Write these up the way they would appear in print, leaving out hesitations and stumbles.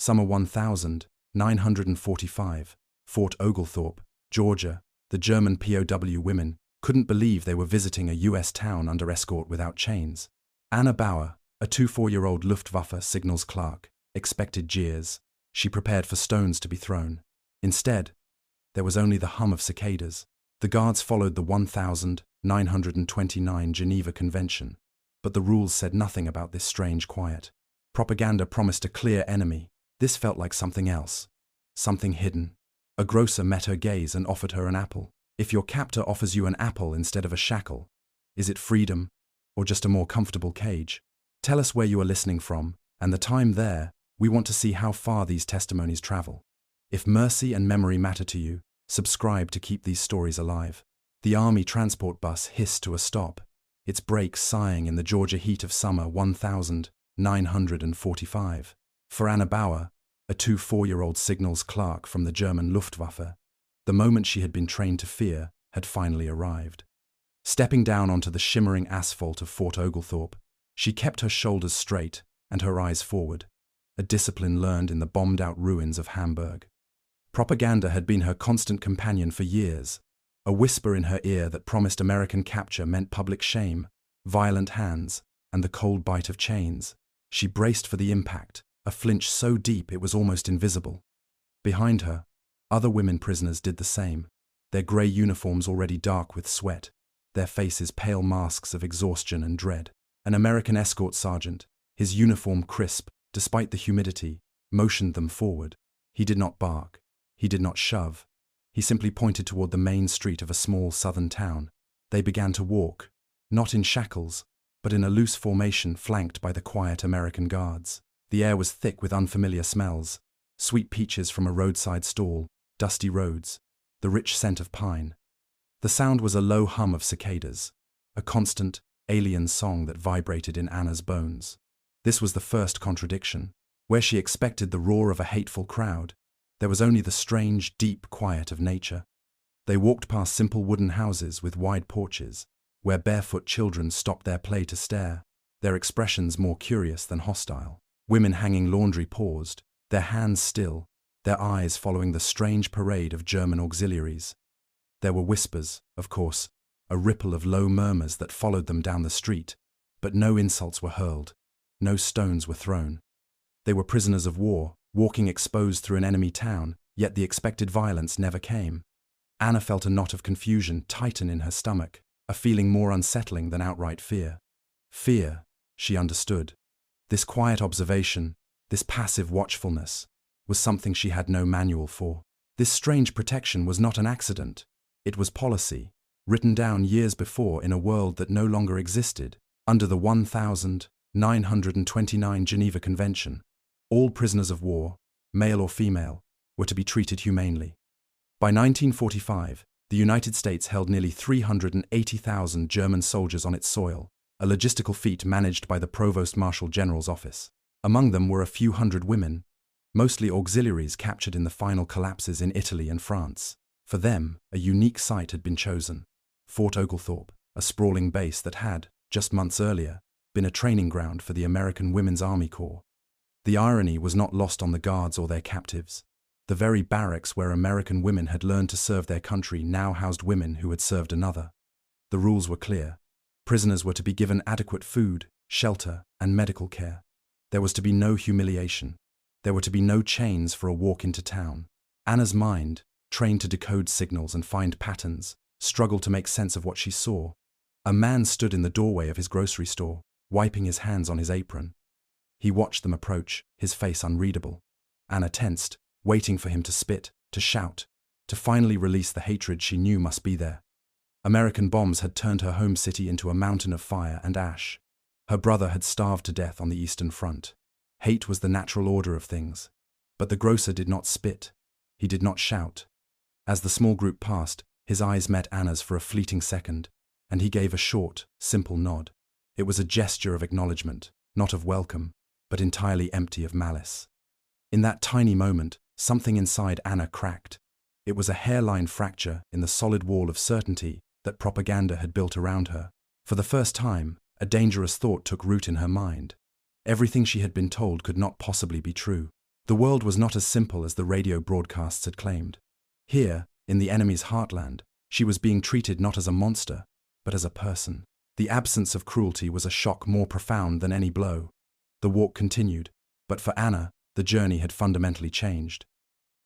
Summer 1945, Fort Oglethorpe, Georgia. The German POW women couldn't believe they were visiting a US town under escort without chains. Anna Bauer, a 24-year-old Luftwaffe signals clerk, expected jeers. She prepared for stones to be thrown. Instead, there was only the hum of cicadas. The guards followed the 1929 Geneva Convention, but the rules said nothing about this strange quiet. Propaganda promised a clear enemy. This felt like something else, something hidden. A grocer met her gaze and offered her an apple. If your captor offers you an apple instead of a shackle, is it freedom or just a more comfortable cage? Tell us where you are listening from and the time there. We want to see how far these testimonies travel. If mercy and memory matter to you, subscribe to keep these stories alive. The Army transport bus hissed to a stop, its brakes sighing in the Georgia heat of summer 1945. For Anna Bauer, a 24-year-old signals clerk from the German Luftwaffe, the moment she had been trained to fear had finally arrived. Stepping down onto the shimmering asphalt of Fort Oglethorpe, she kept her shoulders straight and her eyes forward, a discipline learned in the bombed-out ruins of Hamburg. Propaganda had been her constant companion for years, a whisper in her ear that promised American capture meant public shame, violent hands, and the cold bite of chains. She braced for the impact, a flinch so deep it was almost invisible. Behind her, other women prisoners did the same, their grey uniforms already dark with sweat, their faces pale masks of exhaustion and dread. An American escort sergeant, his uniform crisp despite the humidity, motioned them forward. He did not bark. He did not shove. He simply pointed toward the main street of a small southern town. They began to walk, not in shackles, but in a loose formation flanked by the quiet American guards. The air was thick with unfamiliar smells, sweet peaches from a roadside stall, dusty roads, the rich scent of pine. The sound was a low hum of cicadas, a constant, alien song that vibrated in Anna's bones. This was the first contradiction. Where she expected the roar of a hateful crowd, there was only the strange, deep quiet of nature. They walked past simple wooden houses with wide porches, where barefoot children stopped their play to stare, their expressions more curious than hostile. Women hanging laundry paused, their hands still, their eyes following the strange parade of German auxiliaries. There were whispers, of course, a ripple of low murmurs that followed them down the street, but no insults were hurled, no stones were thrown. They were prisoners of war, walking exposed through an enemy town, yet the expected violence never came. Anna felt a knot of confusion tighten in her stomach, a feeling more unsettling than outright fear. Fear, she understood. This quiet observation, this passive watchfulness, was something she had no manual for. This strange protection was not an accident. It was policy, written down years before in a world that no longer existed. Under the 1929 Geneva Convention, all prisoners of war, male or female, were to be treated humanely. By 1945, the United States held nearly 380,000 German soldiers on its soil, a logistical feat managed by the Provost Marshal General's office. Among them were a few hundred women, mostly auxiliaries captured in the final collapses in Italy and France. For them, a unique site had been chosen: Fort Oglethorpe, a sprawling base that had, just months earlier, been a training ground for the American Women's Army Corps. The irony was not lost on the guards or their captives. The very barracks where American women had learned to serve their country now housed women who had served another. The rules were clear. Prisoners were to be given adequate food, shelter, and medical care. There was to be no humiliation. There were to be no chains for a walk into town. Anna's mind, trained to decode signals and find patterns, struggled to make sense of what she saw. A man stood in the doorway of his grocery store, wiping his hands on his apron. He watched them approach, his face unreadable. Anna tensed, waiting for him to spit, to shout, to finally release the hatred she knew must be there. American bombs had turned her home city into a mountain of fire and ash. Her brother had starved to death on the Eastern Front. Hate was the natural order of things. But the grocer did not spit. He did not shout. As the small group passed, his eyes met Anna's for a fleeting second, and he gave a short, simple nod. It was a gesture of acknowledgement, not of welcome, but entirely empty of malice. In that tiny moment, something inside Anna cracked. It was a hairline fracture in the solid wall of certainty that propaganda had built around her. For the first time, a dangerous thought took root in her mind. Everything she had been told could not possibly be true. The world was not as simple as the radio broadcasts had claimed. Here, in the enemy's heartland, she was being treated not as a monster, but as a person. The absence of cruelty was a shock more profound than any blow. The walk continued, but for Anna, the journey had fundamentally changed.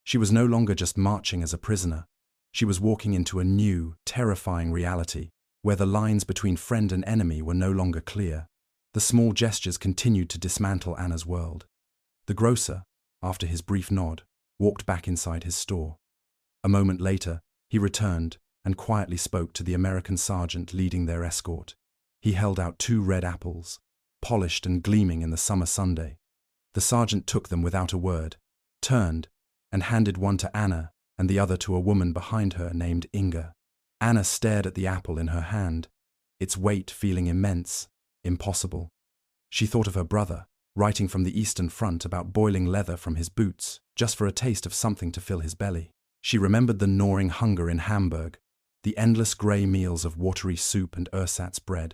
She was no longer just marching as a prisoner. She was walking into a new, terrifying reality, where the lines between friend and enemy were no longer clear. The small gestures continued to dismantle Anna's world. The grocer, after his brief nod, walked back inside his store. A moment later, he returned and quietly spoke to the American sergeant leading their escort. He held out 2 red apples, polished and gleaming in the summer Sunday. The sergeant took them without a word, turned, and handed one to Anna and the other to a woman behind her named Inga. Anna stared at the apple in her hand, its weight feeling immense, impossible. She thought of her brother, writing from the Eastern Front about boiling leather from his boots, just for a taste of something to fill his belly. She remembered the gnawing hunger in Hamburg, the endless grey meals of watery soup and ersatz bread.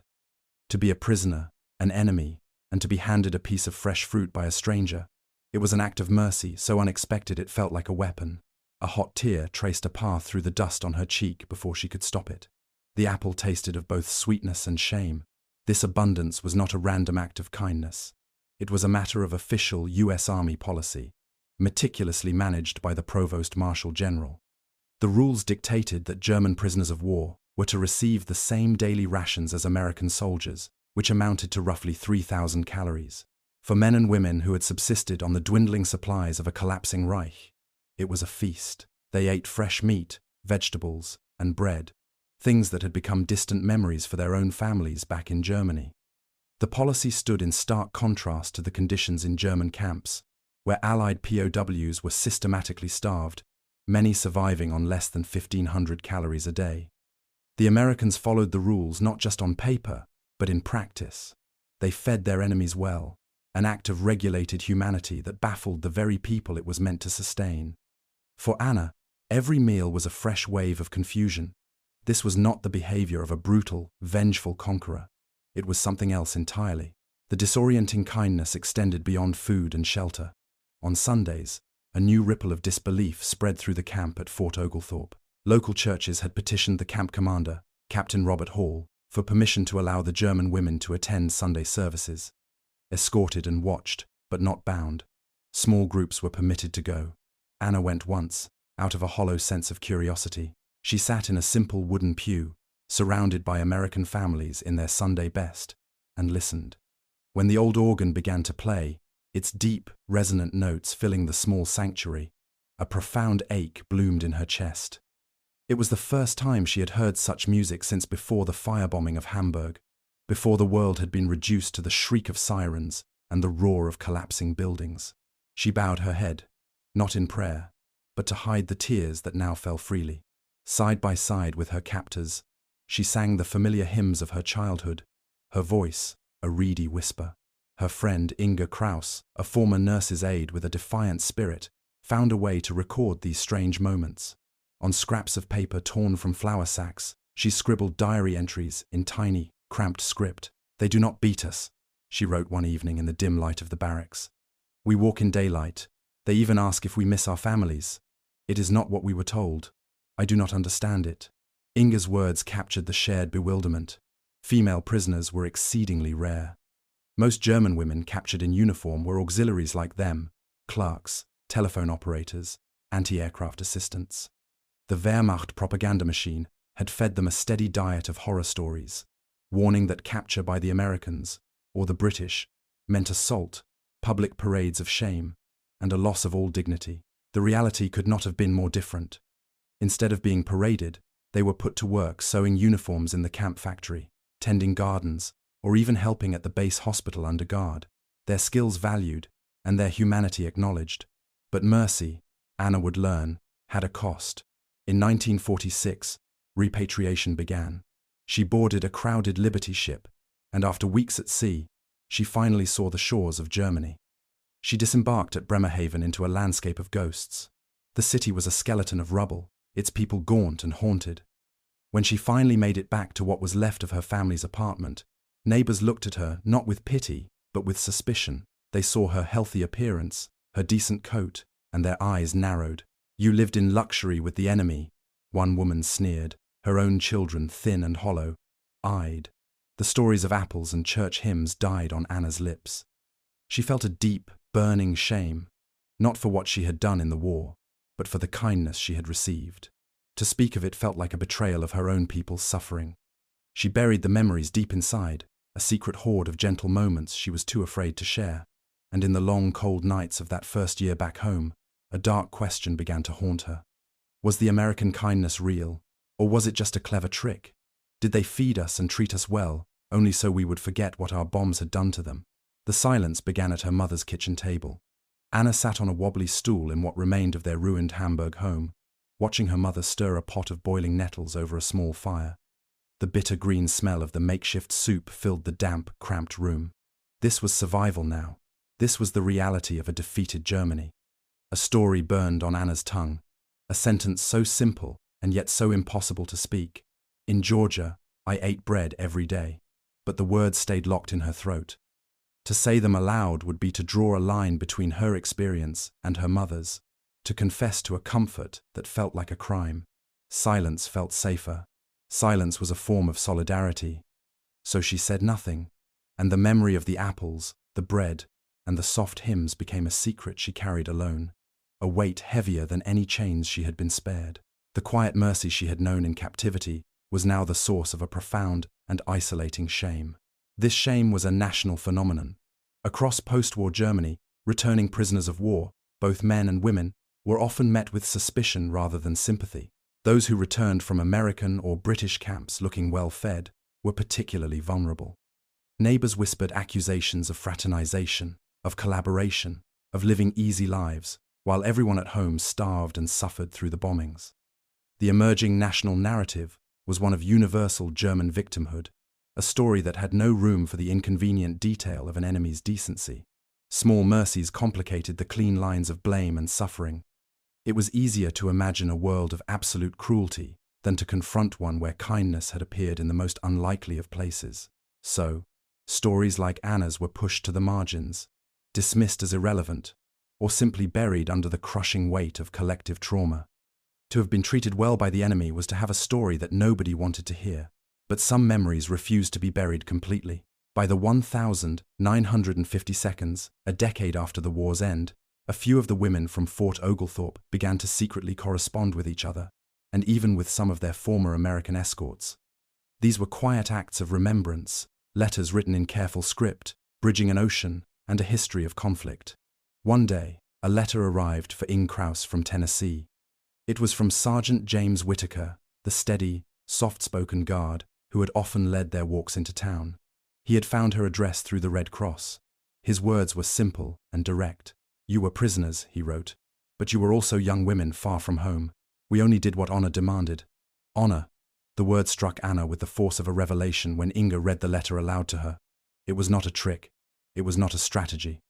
To be a prisoner, an enemy, and to be handed a piece of fresh fruit by a stranger, it was an act of mercy so unexpected it felt like a weapon. A hot tear traced a path through the dust on her cheek before she could stop it. The apple tasted of both sweetness and shame. This abundance was not a random act of kindness. It was a matter of official U.S. Army policy, meticulously managed by the Provost Marshal General. The rules dictated that German prisoners of war were to receive the same daily rations as American soldiers, which amounted to roughly 3,000 calories. For men and women who had subsisted on the dwindling supplies of a collapsing Reich, it was a feast. They ate fresh meat, vegetables, and bread, things that had become distant memories for their own families back in Germany. The policy stood in stark contrast to the conditions in German camps, where Allied POWs were systematically starved, many surviving on less than 1,500 calories a day. The Americans followed the rules not just on paper, but in practice. They fed their enemies well, an act of regulated humanity that baffled the very people it was meant to sustain. For Anna, every meal was a fresh wave of confusion. This was not the behavior of a brutal, vengeful conqueror. It was something else entirely. The disorienting kindness extended beyond food and shelter. On Sundays, a new ripple of disbelief spread through the camp at Fort Oglethorpe. Local churches had petitioned the camp commander, Captain Robert Hall, for permission to allow the German women to attend Sunday services. Escorted and watched, but not bound, small groups were permitted to go. Anna went once, out of a hollow sense of curiosity. She sat in a simple wooden pew, surrounded by American families in their Sunday best, and listened. When the old organ began to play, its deep, resonant notes filling the small sanctuary, a profound ache bloomed in her chest. It was the first time she had heard such music since before the firebombing of Hamburg, before the world had been reduced to the shriek of sirens and the roar of collapsing buildings. She bowed her head, not in prayer, but to hide the tears that now fell freely. Side by side with her captors, she sang the familiar hymns of her childhood, her voice a reedy whisper. Her friend Inga Kraus, a former nurse's aide with a defiant spirit, found a way to record these strange moments. On scraps of paper torn from flour sacks, she scribbled diary entries in tiny, cramped script. "They do not beat us," she wrote one evening in the dim light of the barracks. "We walk in daylight. They even ask if we miss our families. It is not what we were told. I do not understand it." Inga's words captured the shared bewilderment. Female prisoners were exceedingly rare. Most German women captured in uniform were auxiliaries like them, clerks, telephone operators, anti-aircraft assistants. The Wehrmacht propaganda machine had fed them a steady diet of horror stories, warning that capture by the Americans, or the British, meant assault, public parades of shame, and a loss of all dignity. The reality could not have been more different. Instead of being paraded, they were put to work sewing uniforms in the camp factory, tending gardens, or even helping at the base hospital under guard, their skills valued and their humanity acknowledged. But mercy, Anna would learn, had a cost. In 1946, repatriation began. She boarded a crowded Liberty ship, and after weeks at sea, she finally saw the shores of Germany. She disembarked at Bremerhaven into a landscape of ghosts. The city was a skeleton of rubble, its people gaunt and haunted. When she finally made it back to what was left of her family's apartment, neighbors looked at her not with pity, but with suspicion. They saw her healthy appearance, her decent coat, and their eyes narrowed. "You lived in luxury with the enemy," one woman sneered, her own children thin and hollow-eyed. The stories of apples and church hymns died on Anna's lips. She felt a deep, burning shame, not for what she had done in the war, but for the kindness she had received. To speak of it felt like a betrayal of her own people's suffering. She buried the memories deep inside, a secret hoard of gentle moments she was too afraid to share. And in the long, cold nights of that first year back home, a dark question began to haunt her. Was the American kindness real, or was it just a clever trick? Did they feed us and treat us well, only so we would forget what our bombs had done to them? The silence began at her mother's kitchen table. Anna sat on a wobbly stool in what remained of their ruined Hamburg home, watching her mother stir a pot of boiling nettles over a small fire. The bitter green smell of the makeshift soup filled the damp, cramped room. This was survival now. This was the reality of a defeated Germany. A story burned on Anna's tongue, a sentence so simple and yet so impossible to speak. "In Georgia, I ate bread every day," but the words stayed locked in her throat. To say them aloud would be to draw a line between her experience and her mother's, to confess to a comfort that felt like a crime. Silence felt safer. Silence was a form of solidarity. So she said nothing, and the memory of the apples, the bread, and the soft hymns became a secret she carried alone, a weight heavier than any chains she had been spared. The quiet mercy she had known in captivity was now the source of a profound and isolating shame. This shame was a national phenomenon. Across post-war Germany, returning prisoners of war, both men and women, were often met with suspicion rather than sympathy. Those who returned from American or British camps looking well-fed were particularly vulnerable. Neighbors whispered accusations of fraternization, of collaboration, of living easy lives, while everyone at home starved and suffered through the bombings. The emerging national narrative was one of universal German victimhood, a story that had no room for the inconvenient detail of an enemy's decency. Small mercies complicated the clean lines of blame and suffering. It was easier to imagine a world of absolute cruelty than to confront one where kindness had appeared in the most unlikely of places. So, stories like Anna's were pushed to the margins, dismissed as irrelevant, or simply buried under the crushing weight of collective trauma. To have been treated well by the enemy was to have a story that nobody wanted to hear. But some memories refused to be buried completely. By the 1952, a decade after the war's end, a few of the women from Fort Oglethorpe began to secretly correspond with each other, and even with some of their former American escorts. These were quiet acts of remembrance, letters written in careful script, bridging an ocean and a history of conflict. One day, a letter arrived for Ing Kraus from Tennessee. It was from Sergeant James Whitaker, the steady, soft-spoken guard who had often led their walks into town. He had found her address through the Red Cross. His words were simple and direct. "You were prisoners," he wrote, "but you were also young women far from home. We only did what honor demanded." Honor. The word struck Anna with the force of a revelation when Inga read the letter aloud to her. It was not a trick. It was not a strategy.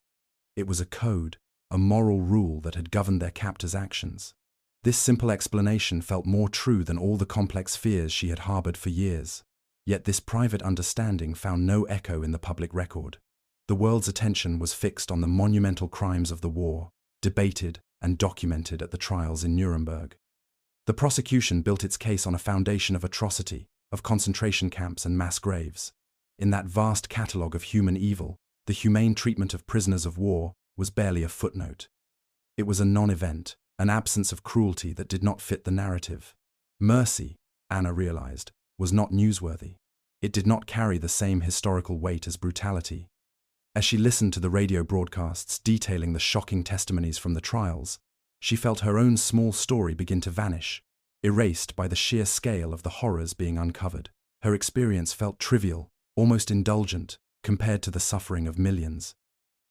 It was a code, a moral rule that had governed their captors' actions. This simple explanation felt more true than all the complex fears she had harbored for years. Yet this private understanding found no echo in the public record. The world's attention was fixed on the monumental crimes of the war, debated and documented at the trials in Nuremberg. The prosecution built its case on a foundation of atrocity, of concentration camps and mass graves. In that vast catalogue of human evil, the humane treatment of prisoners of war was barely a footnote. It was a non-event, an absence of cruelty that did not fit the narrative. Mercy, Anna realized, was not newsworthy. It did not carry the same historical weight as brutality. As she listened to the radio broadcasts detailing the shocking testimonies from the trials, she felt her own small story begin to vanish, erased by the sheer scale of the horrors being uncovered. Her experience felt trivial, almost indulgent, compared to the suffering of millions.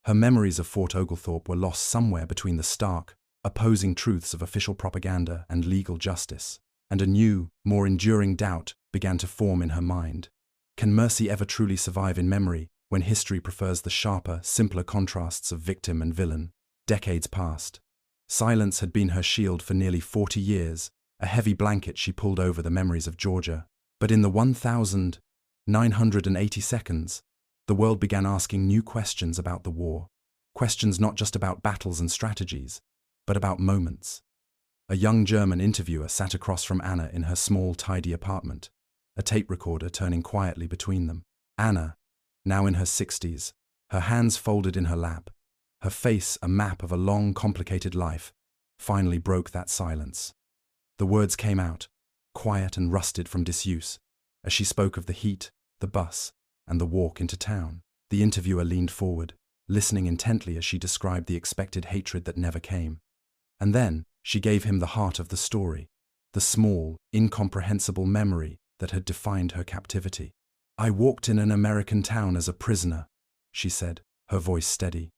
Her memories of Fort Oglethorpe were lost somewhere between the stark, opposing truths of official propaganda and legal justice, and a new, more enduring doubt began to form in her mind. Can mercy ever truly survive in memory when history prefers the sharper, simpler contrasts of victim and villain? Decades passed. Silence had been her shield for nearly 40 years, a heavy blanket she pulled over the memories of Georgia. But in the 1980 seconds, the world began asking new questions about the war. Questions not just about battles and strategies, but about moments. A young German interviewer sat across from Anna in her small, tidy apartment, a tape recorder turning quietly between them. Anna, now in her 60s, her hands folded in her lap, her face a map of a long, complicated life, finally broke that silence. The words came out, quiet and rusted from disuse, as she spoke of the heat, the bus, and the walk into town. The interviewer leaned forward, listening intently as she described the expected hatred that never came. And then she gave him the heart of the story, the small, incomprehensible memory that had defined her captivity. "I walked in an American town as a prisoner," she said, her voice steady.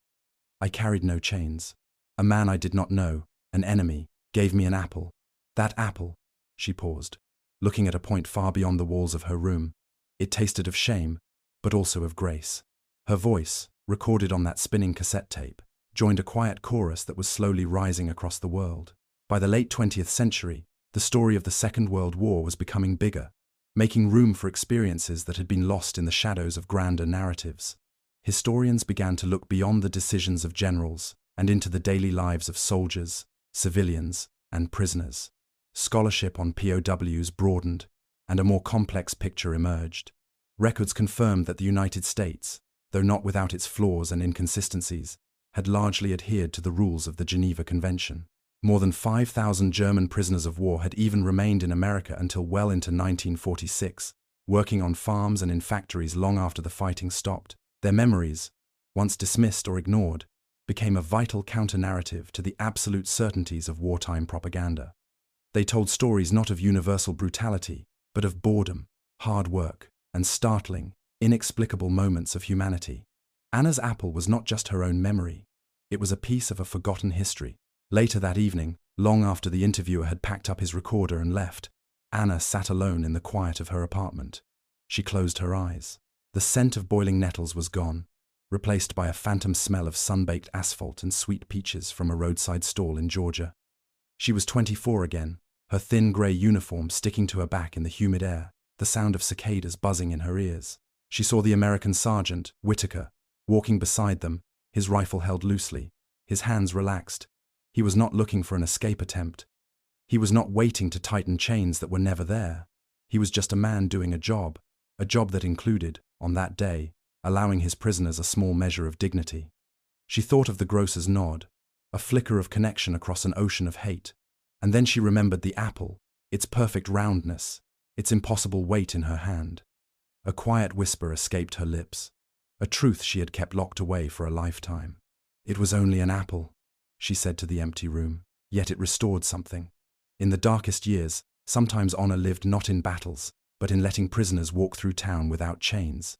"I carried no chains. A man I did not know, an enemy, gave me an apple. That apple," she paused, looking at a point far beyond the walls of her room. "It tasted of shame, but also of grace." Her voice, recorded on that spinning cassette tape, joined a quiet chorus that was slowly rising across the world. By the late 20th century, the story of the Second World War was becoming bigger, making room for experiences that had been lost in the shadows of grander narratives. Historians began to look beyond the decisions of generals and into the daily lives of soldiers, civilians, and prisoners. Scholarship on POWs broadened, and a more complex picture emerged. Records confirmed that the United States, though not without its flaws and inconsistencies, had largely adhered to the rules of the Geneva Convention. More than 5,000 German prisoners of war had even remained in America until well into 1946, working on farms and in factories long after the fighting stopped. Their memories, once dismissed or ignored, became a vital counter-narrative to the absolute certainties of wartime propaganda. They told stories not of universal brutality, but of boredom, hard work, and startling, inexplicable moments of humanity. Anna's apple was not just her own memory. It was a piece of a forgotten history. Later that evening, long after the interviewer had packed up his recorder and left, Anna sat alone in the quiet of her apartment. She closed her eyes. The scent of boiling nettles was gone, replaced by a phantom smell of sun-baked asphalt and sweet peaches from a roadside stall in Georgia. She was 24 again, her thin grey uniform sticking to her back in the humid air, the sound of cicadas buzzing in her ears. She saw the American sergeant, Whitaker, walking beside them, his rifle held loosely, his hands relaxed. He was not looking for an escape attempt. He was not waiting to tighten chains that were never there. He was just a man doing a job that included, on that day, allowing his prisoners a small measure of dignity. She thought of the grocer's nod, a flicker of connection across an ocean of hate, and then she remembered the apple, its perfect roundness, its impossible weight in her hand. A quiet whisper escaped her lips, a truth she had kept locked away for a lifetime. "It was only an apple," she said to the empty room, yet it restored something. In the darkest years, sometimes honor lived not in battles, but in letting prisoners walk through town without chains.